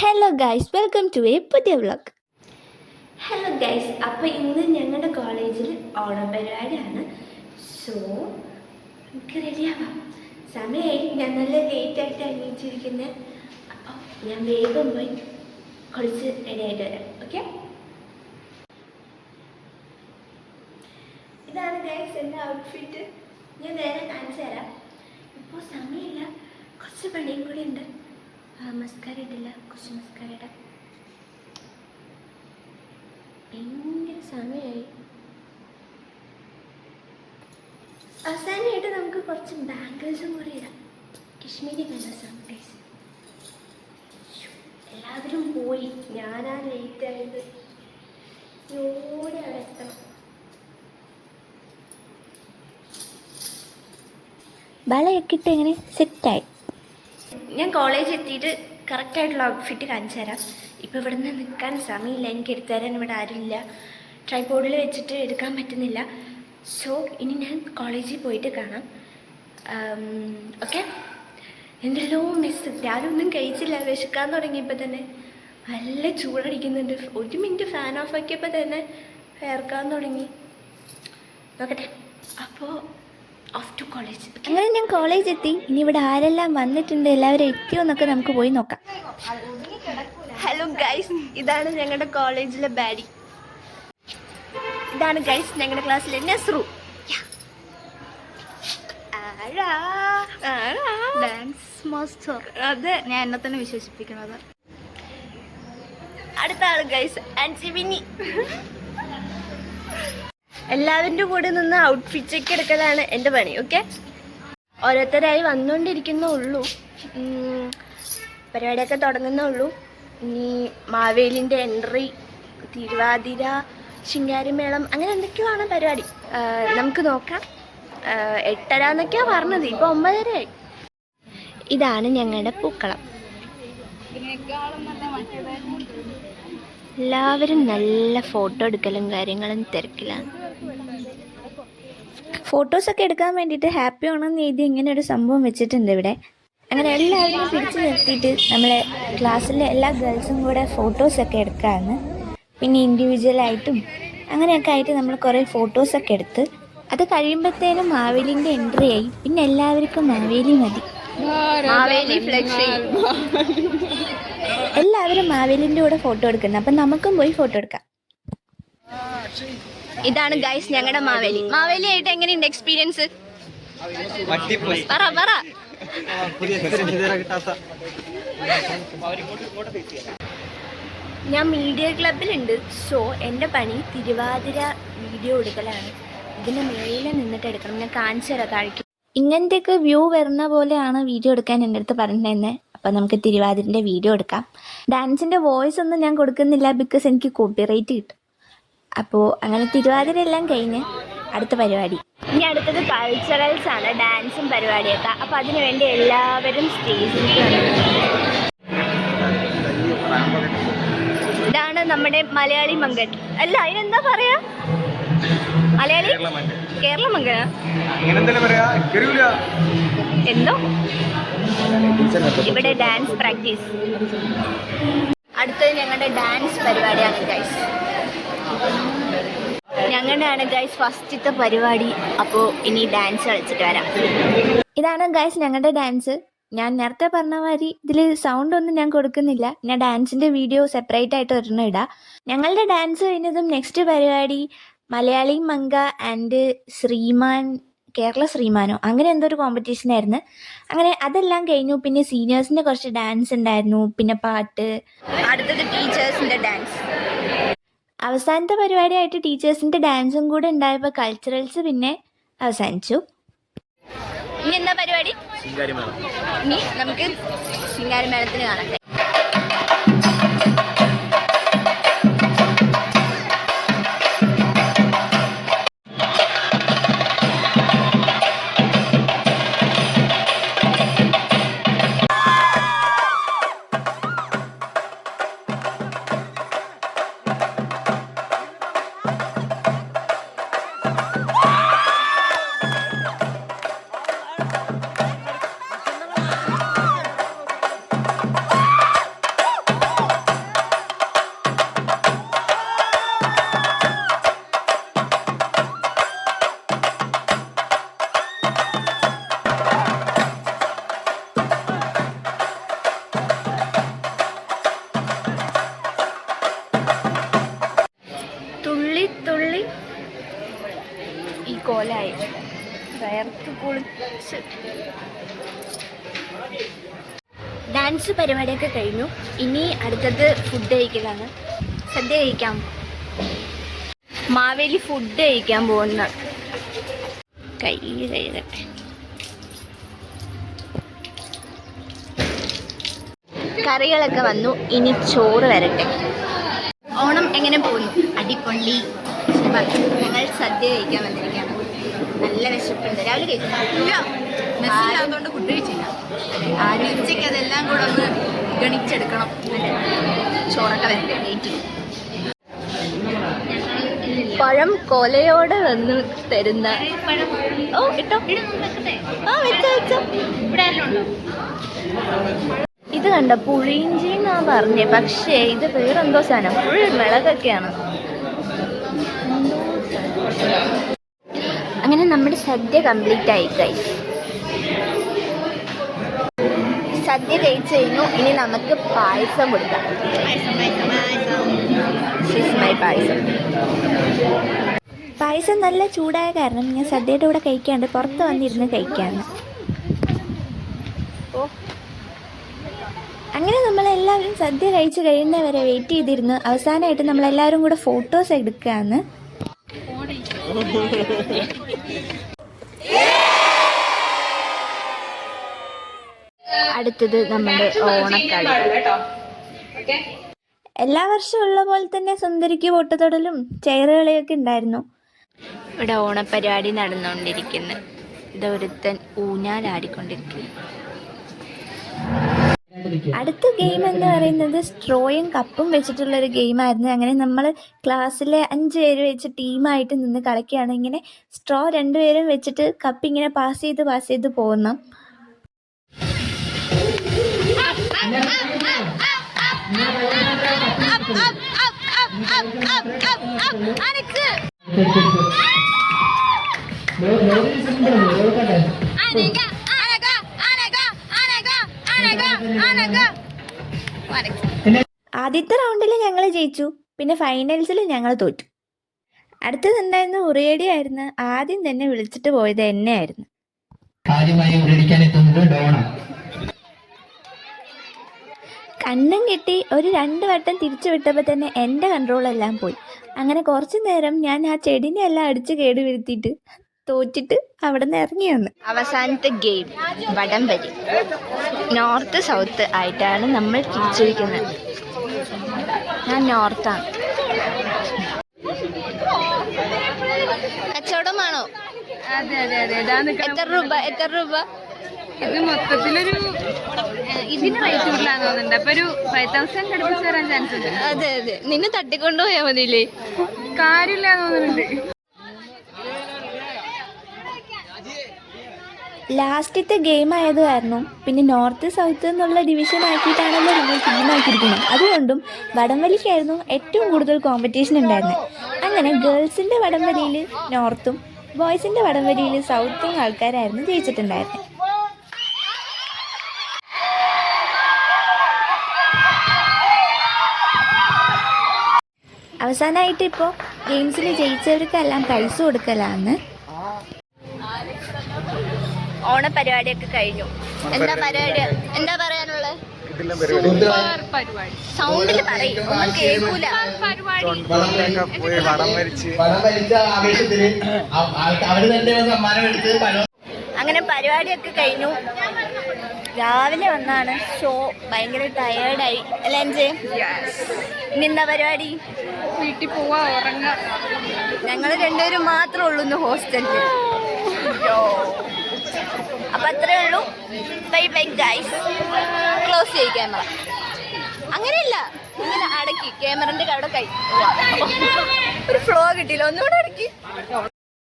Hello guys, welcome to a പുതിയ vlog. Hello guys, അപ്പോൾ ഇന്ന് ഞങ്ങളുടെ കോളേജിൽ ഓണപരിപാടിയാണ്. സോ നമുക്ക് റെഡിയാവാം. സമയമായി, ഞാൻ നല്ല ലേറ്റായിട്ട് എണീച്ചിരിക്കുന്നത്. അപ്പോൾ ഞാൻ വേഗം പോയി കുളിച്ച് റെഡിയായിട്ട് വരാം. ഓക്കെ, ഇതാണ് ഗൈസ് എൻ്റെ ഔട്ട്ഫിറ്റ്. ഞാൻ നേരെ കാണിച്ചു തരാം. ഇപ്പോൾ സമയമില്ല, കുറച്ച് പണിയും കൂടി ഉണ്ട്. മസ്കാര ഇട്ടില്ല, കുറച്ച് മസ്കാര ഇടാം. ഭയങ്കര സമയമായി. അവസാനമായിട്ട് നമുക്ക് കുറച്ച് ബാംഗിൾസും കൂടി ഇടാം. കശ്മീരി ബാംഗിൾസാണ് ഗൈസ്. എല്ലാവരും പോയി, ഞാനാ ലേറ്റ് ആയത്. ഓടി അവിടെ എത്തണം. വളയൊക്കെ ഇട്ട് എങ്ങനെ സെറ്റായി. ഞാൻ കോളേജ് എത്തിയിട്ട് കറക്റ്റായിട്ടുള്ള ഔട്ട്ഫിറ്റ് കാണിച്ചു തരാം. ഇപ്പോൾ ഇവിടെ നിന്ന് നിൽക്കാൻ സമയമില്ല, എനിക്ക് എടുത്തു തരാൻ ഇവിടെ ആരുമില്ല. ട്രൈപോഡിൽ വെച്ചിട്ട് എടുക്കാൻ പറ്റുന്നില്ല. സോ ഇനി ഞാൻ കോളേജിൽ പോയിട്ട് കാണാം. ഓക്കെ, എന്തെല്ലോ മിസ്. ഞാനൊന്നും കഴിച്ചില്ല, വിശക്കാൻ തുടങ്ങിയപ്പോൾ തന്നെ നല്ല ചൂടടിക്കുന്നുണ്ട്. 1 മിനിറ്റ് ഫാൻ ഓഫ് ആക്കിയപ്പോൾ തന്നെ വേർക്കാൻ തുടങ്ങി. നോക്കട്ടെ. അപ്പോൾ ഓഫ് ടു കോളേജ്. അങ്ങനെ ഞാൻ കോളേജ് എത്തി. ഇനി ഇവിടെ ആരെല്ലാം വന്നിട്ടുണ്ട്, എല്ലാവരും എത്തിയോ എന്നൊക്കെ നമുക്ക് പോയി നോക്കാം. ഹലോ ഗൈസ്, ഇതാണ് ഞങ്ങളുടെ കോളേജിലെ ബാഡി. ഇതാണ് ഗൈസ് ഞങ്ങളുടെ ക്ലാസ്സിലെ നസ്രു. Dance master. അതെ, ഞാൻ എന്നെ തന്നെ വിശ്വസിപ്പിക്കണത്. അടുത്ത ആള് ഗൈസ് ആൻസിവിനി. എല്ലാവരുടെ കൂടെ നിന്ന് ഔട്ട്ഫിറ്റ് ഒക്കെ എടുക്കലാണ് എൻ്റെ പണി. ഓക്കെ, ഓരോരുത്തരായി വന്നുകൊണ്ടിരിക്കുന്നേ ഉള്ളൂ. പരിപാടിയൊക്കെ തുടങ്ങുന്നേ ഉള്ളൂ. ഇനി മാവേലിൻ്റെ എൻട്രി, തിരുവാതിര, ശിങ്കാരിമേളം, അങ്ങനെ എന്തൊക്കെയാണ് പരിപാടി. നമുക്ക് നോക്കാം. 8:30 എന്നൊക്കെയാണ് പറഞ്ഞത്, ഇപ്പോൾ 9:30 ആയി. ഇതാണ് ഞങ്ങളുടെ പൂക്കളം. എല്ലാവരും നല്ല ഫോട്ടോ എടുക്കലും കാര്യങ്ങളും തിരക്കിലാണ്. ഫോട്ടോസൊക്കെ എടുക്കാൻ വേണ്ടിയിട്ട് ഹാപ്പി ഓണമെന്ന് എഴുതി ഇങ്ങനെ ഒരു സംഭവം വെച്ചിട്ടുണ്ട് ഇവിടെ. അങ്ങനെ എല്ലാവരും പിടിച്ചു നിർത്തിയിട്ട് നമ്മളെ ക്ലാസ്സിലെ എല്ലാ ഗേൾസും കൂടെ ഫോട്ടോസൊക്കെ എടുക്കാമെന്ന്. പിന്നെ ഇൻഡിവിജ്വലായിട്ടും അങ്ങനെയൊക്കെ ആയിട്ട് നമ്മൾ കുറേ ഫോട്ടോസൊക്കെ എടുത്ത് അത് കഴിയുമ്പോഴത്തേനും മാവേലിൻ്റെ എൻട്രി ആയി. പിന്നെ എല്ലാവർക്കും മാവേലി മതി. മാവേലി ഫ്ലെക്സ്. എല്ലാവരും മാവേലിൻ്റെ കൂടെ ഫോട്ടോ എടുക്കുന്നത്. അപ്പം നമുക്കും പോയി ഫോട്ടോ എടുക്കാം. ഇതാണ് ഗൈസ് ഞങ്ങളുടെ മാവേലി. മാവേലി ആയിട്ട് എങ്ങനെയുണ്ട് എക്സ്പീരിയൻസ്? പറ. ഞാൻ മീഡിയ ക്ലബിലുണ്ട്. സോ എൻ്റെ പണി തിരുവാതിര വീഡിയോ എടുക്കലാണ്. ഇതിന് മേലെ നിന്നിട്ട് എടുക്കണം. ഞാൻ കാണിച്ചു തരാം താഴേക്ക്. ഇങ്ങനത്തെയൊക്കെ വ്യൂ വരുന്ന പോലെയാണ് വീഡിയോ എടുക്കാൻ എൻ്റെ അടുത്ത് പറഞ്ഞിരുന്നത്. അപ്പോൾ നമുക്ക് തിരുവാതിരൻ്റെ വീഡിയോ എടുക്കാം. ഡാൻസിൻ്റെ വോയിസ് ഒന്നും ഞാൻ കൊടുക്കുന്നില്ല, ബിക്കോസ് എനിക്ക് കോപ്പിറൈറ്റ് കിട്ടും. അപ്പോൾ അങ്ങനെ തിരുവാതിര എല്ലാം കഴിഞ്ഞ് അടുത്ത പരിപാടി. ഇനി അടുത്തത് കൾച്ചറൽസ് ആണ്, ഡാൻസും പരിപാടിയൊക്കെ. അപ്പോൾ അതിനു വേണ്ടി എല്ലാവരും സ്റ്റേജിലേക്ക് വന്നിട്ടുണ്ട്. ഇതാണ് നമ്മുടെ മലയാളി മങ്കൻ. അല്ല, അതിനെന്താ പറയാ? മലയാളി കേരള മങ്കന എന്തോ. ഇവിടെ ഡാൻസ് പ്രാക്ടീസ്. അടുത്തത് ഞങ്ങളുടെ ഡാൻസ് പരിപാടിയാണ് ഗൈസ്. ഞങ്ങളുടെയാണ് ഗൈസ് ഫസ്റ്റത്തെ പരിപാടി. അപ്പോൾ ഇനി ഡാൻസ് കളിച്ചിട്ട് വരാം. ഇതാണ് ഗൈസ് ഞങ്ങളുടെ ഡാൻസ്. ഞാൻ നേരത്തെ പറഞ്ഞ മാതിരി ഇതിൽ സൗണ്ട് ഒന്നും ഞാൻ കൊടുക്കുന്നില്ല. ഞാൻ ഡാൻസിൻ്റെ വീഡിയോ സെപ്പറേറ്റ് ആയിട്ട് ഒരെണ്ണം ഇടാം. ഞങ്ങളുടെ ഡാൻസ് കഴിഞ്ഞതും നെക്സ്റ്റ് പരിപാടി മലയാളി മങ്ക ആൻഡ് ശ്രീമാൻ, കേരള ശ്രീമാനോ അങ്ങനെ എന്തോ ഒരു കോമ്പറ്റീഷൻ ആയിരുന്നു. അങ്ങനെ അതെല്ലാം കഴിഞ്ഞു. പിന്നെ സീനിയേഴ്സിൻ്റെ കുറച്ച് ഡാൻസ് ഉണ്ടായിരുന്നു, പിന്നെ പാട്ട്. അടുത്തത് ടീച്ചേഴ്സിൻ്റെ ഡാൻസ്. അവസാനത്തെ പരിപാടിയായിട്ട് ടീച്ചേഴ്സിൻ്റെ ഡാൻസും കൂടെ ഉണ്ടായപ്പോൾ കൾച്ചറൽസ് പിന്നെ അവസാനിച്ചു. ഇനി എന്താ പരിപാടി? ഇനി നമുക്ക് ശിങ്കാരിമേളത്തിന് കാണട്ടെ. വയർക്ക് കുളിച്ച് ഡാൻസ് പരിപാടിയൊക്കെ കഴിഞ്ഞു. ഇനി അടുത്തത് ഫുഡ് കഴിക്കലാണ്. സദ്യ കഴിക്കാം. മാവേലി ഫുഡ് കഴിക്കാൻ പോകുന്ന കൈ കഴുകട്ടെ. കറികളൊക്കെ വന്നു. ഇനി ചോറ് വരട്ടെ. ഓണം എങ്ങനെ പോകുന്നു? അടിപൊളി. ഞങ്ങൾ സദ്യ കഴിക്കാൻ വന്നിരിക്കുകയാണ്. നല്ല വിശപ്പുണ്ട്. രാവിലെ മെസ്സില്ലാത്തതുകൊണ്ട് ഫുഡ് കഴിച്ചില്ല. ഉച്ചയ്ക്ക് അതെല്ലാം കൂടെ ഒന്ന് ഗണിച്ചെടുക്കണം. ചോറൊക്കെ വരട്ടെ. വെയിറ്റ് ചെയ്യും. പഴം കൊലയോടെ വന്ന് തരുന്ന ഓ ഇട്ടോ വെച്ചോ. ഇത് കണ്ട പുഴിയിഞ്ചി എന്നാ പറഞ്ഞേ, പക്ഷേ ഇത് വേറെന്തോ സാധനം. ഫുൾ മിളകൊക്കെയാണ്. അങ്ങനെ നമ്മുടെ സദ്യ കംപ്ലീറ്റ് ആയി കഴിച്ചു. സദ്യ കഴിച്ചു കഴിഞ്ഞു. ഇനി നമുക്ക് പായസം കൊടുക്കാം. പായസം നല്ല ചൂടായ കാരണം ഞാൻ സദ്യയുടെ കൂടെ കഴിക്കാണ്ട് പുറത്ത് വന്നിരുന്ന് കഴിക്കാണ്. അങ്ങനെ നമ്മളെല്ലാവരും സദ്യ കഴിച്ച് കഴിയുന്നവരെ വെയിറ്റ് ചെയ്തിരുന്നു. അവസാനമായിട്ട് നമ്മളെല്ലാവരും കൂടെ ഫോട്ടോസ് എടുക്കുകയാണ്. അടുത്തത് നമ്മുടെ ഓണക്കളി. എല്ലാ വർഷവും ഉള്ള പോലെ തന്നെ സുന്ദരിക്ക് പൊട്ടുതൊടലും ചെയറുകളിയൊക്കെ ഉണ്ടായിരുന്നു. ഇവിടെ ഓണപ്പരിപാടി നടന്നുകൊണ്ടിരിക്കുന്നു. ഇതൊരുത്തൻ ഊഞ്ഞാലാടിക്കൊണ്ടിരിക്കുന്നു. അടുത്ത ഗെയിം എന്ന് പറയുന്നത് സ്ട്രോയും കപ്പും വെച്ചിട്ടുള്ളൊരു ഗെയിമായിരുന്നു. അങ്ങനെ നമ്മൾ ക്ലാസ്സിലെ 5 പേര് വെച്ച് ടീമായിട്ട് നിന്ന് കളിക്കുകയാണ്. ഇങ്ങനെ സ്ട്രോ 2 പേരും വെച്ചിട്ട് കപ്പ് ഇങ്ങനെ പാസ് ചെയ്ത് പോകുന്നു. ആദ്യത്തെ റൗണ്ടിൽ ഞങ്ങൾ ജയിച്ചു. പിന്നെ ഫൈനൽസിൽ ഞങ്ങൾ തോറ്റു. അടുത്തതുണ്ടായിരുന്നു ഉറിയടി ആയിരുന്നു. ആദ്യം തന്നെ വിളിച്ചിട്ട് പോയത് എന്നെയായിരുന്നു. കണ്ണും കെട്ടി ഒരു 2 വട്ടം തിരിച്ചു വിട്ടപ്പോൾ തന്നെ എൻ്റെ കൺട്രോളെല്ലാം പോയി. അങ്ങനെ കുറച്ചു നേരം ഞാൻ ആ ചെടിനെ എല്ലാം അടിച്ച് കേടുവരുത്തിയിട്ട് തോറ്റിട്ട് അവിടെ നിന്ന് ഇറങ്ങി വന്നു. അവസാനത്തെ ഗെയിം വടംവലി. നോർത്ത് സൗത്ത് ആയിട്ടാണ് നമ്മൾ തിരിച്ചിരിക്കുന്നത്. ഞാൻ നോർത്താണ്. കച്ചവടമാണോ? അതെ അതെ അതെ. ഇതാണ്. എത്ര രൂപ? ഇത് മൊത്തത്തിലൊരു ഇതിന് റേറ്റ് കൂടുതലാന്ന് തോന്നുന്നുണ്ട്. അപ്പൊ ഒരു 5000 അടുപ്പിച്ച് വരാൻ ചാൻസ് ഉണ്ട്. അതെ അതെ. നിന്നെ തട്ടിക്കൊണ്ടുപോയാൽ മതിയില്ലേ? കാര്യമില്ല തോന്നുന്നുണ്ട്. ലാസ്റ്റത്തെ ഗെയിം ആയതുമായിരുന്നു. പിന്നെ നോർത്ത് സൗത്ത് എന്നുള്ള ഡിവിഷൻ ആക്കിയിട്ടാണല്ലോ നമ്മൾ ടീമാക്കിയിരിക്കുന്നത്. അതുകൊണ്ടും വടംവലിക്കായിരുന്നു ഏറ്റവും കൂടുതൽ കോമ്പറ്റീഷൻ ഉണ്ടായിരുന്നത്. അങ്ങനെ ഗേൾസിൻ്റെ വടംവലിയിൽ നോർത്തും ബോയ്സിൻ്റെ വടംവലിയിൽ സൗത്തും ആൾക്കാരായിരുന്നു ജയിച്ചിട്ടുണ്ടായിരുന്നത്. അവസാനമായിട്ട് ഇപ്പോൾ ഗെയിംസിൽ ജയിച്ചവർക്കെല്ലാം പ്രൈസ് കൊടുക്കലാണ്. ഓണപരിപാടിയൊക്കെ കഴിഞ്ഞു. എന്താ പരിപാടി? എന്താ പറയാനുള്ളത്? സൗണ്ടിൽ പറയും, ഒന്നും കേൾക്കൂല. അങ്ങനെ പരിപാടിയൊക്കെ കഴിഞ്ഞു. രാവിലെ വന്നാണ് ഷോ. ഭയങ്കര ടയേർഡായി അല്ലേ അഞ്ചേ? ഇനി എന്താ പരിപാടി? വീട്ടിൽ പോവാ, ഉറങ്ങാ. ഞങ്ങൾ 2 പേരും മാത്രമേ ഉള്ളൂ ഇന്ന് ഹോസ്റ്റലിൽ. അപ്പം അത്രേ ഉള്ളൂ. Bye bye guys. ക്ലോസ് ചെയ്യും ക്യാമറ. അങ്ങനെയല്ല, ഇങ്ങനെ അടക്കി ക്യാമറൻ്റെ അവിടെ കൈ. ഒരു ഫ്ലോ കിട്ടിയില്ല. ഒന്നുകൂടെ അടക്കി.